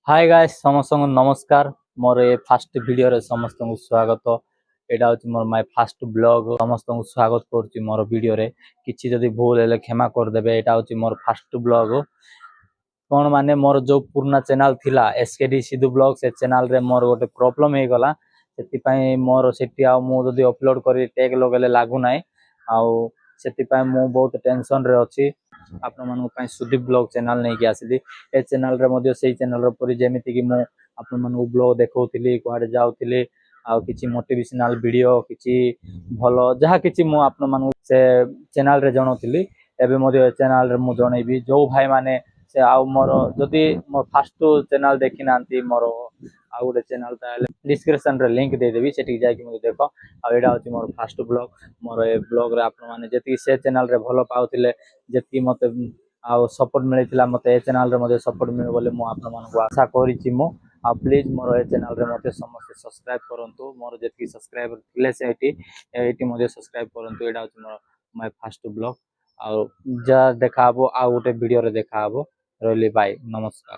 Hi guys समस्त नमस्कार मोर ये फास्ट वीडियो रे समस्त को स्वागत। एटा होची मोर माय फास्ट ब्लॉग समस्त को स्वागत करची मोर वीडियो रे। किछि जदी भूल हेले क्षमा कर देबे। एटा होची मोर फास्ट ब्लॉग कोन माने मोर जो पुराना चैनल थिला एसकेडी सिद्धू ब्लॉग से चैनल रे मोर गोटे प्रॉब्लम हे गला सेति पई मोर सेति आ मु जदी अपलोड करी टैग लगेले लागु नाय आ सेति पई मु बहुत टेंशन रे अछि। आपण मानक पई सुदीप ब्लॉग चैनल नै कि आसीली ए चैनल रे मध्य सेही चैनल रो परि जेमिति कि मु आपण मानक ब्लॉग देखौतिली कुआडे जाउतिली आ किछि मोटिवेशनल वीडियो किछि भलो जहा किछि मु आपण मानक से चैनल रे जणौतिली एबे मध्य चैनल रे मु जणैबी जो भाई माने से आ मोर जदी मोर फास्ट चैनल देखि नांती मोर आ गोटे चैनल ताले डिस्क्रिप्शन रे लिंक दे देबी सेठी जाय कि मु देखो आ एडा होची मोर फास्ट ब्लॉग। मोर ए ब्लॉग रे आपण माने जेति से चैनल रे भलो पाउतिले जेति मते आ सपोर्ट मिलिथिला मते ए चैनल रे मते सपोर्ट मिले बोले मु आपण मानक आशा करिछि मु आ प्लीज मोर ए चैनल रे मते समस्त सब्सक्राइब करंतु। मोर जेति सब्सक्राइबर थिले से एटी मते सब्सक्राइब करंतु। एडा होची मोर माय फास्ट ब्लॉग आ जा देखाबो आ गोटे वीडियो रे देखाबो। रहली बाय नमस्कार।